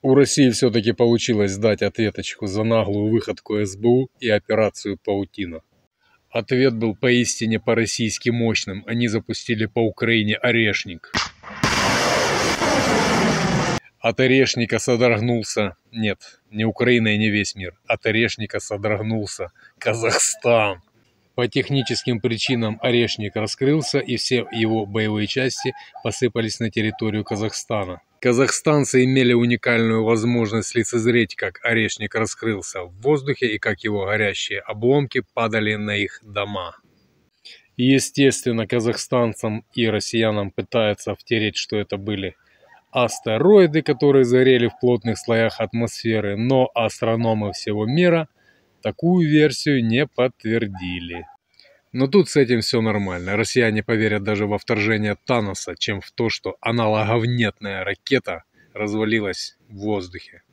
У России все-таки получилось дать ответочку за наглую выходку СБУ и операцию «Паутина». Ответ был поистине по-российски мощным. Они запустили по Украине орешник. От орешника содрогнулся... Нет, не Украина и не весь мир. От орешника содрогнулся Казахстан. По техническим причинам орешник раскрылся, и все его боевые части посыпались на территорию Казахстана. Казахстанцы имели уникальную возможность лицезреть, как орешник раскрылся в воздухе и как его горящие обломки падали на их дома. И, естественно, казахстанцам и россиянам пытаются втереть, что это были астероиды, которые сгорели в плотных слоях атмосферы, но астрономы всего мира такую версию не подтвердили. Но тут с этим все нормально. Россияне поверят даже во вторжение Таноса, чем в то, что аналоговнетная ракета развалилась в воздухе.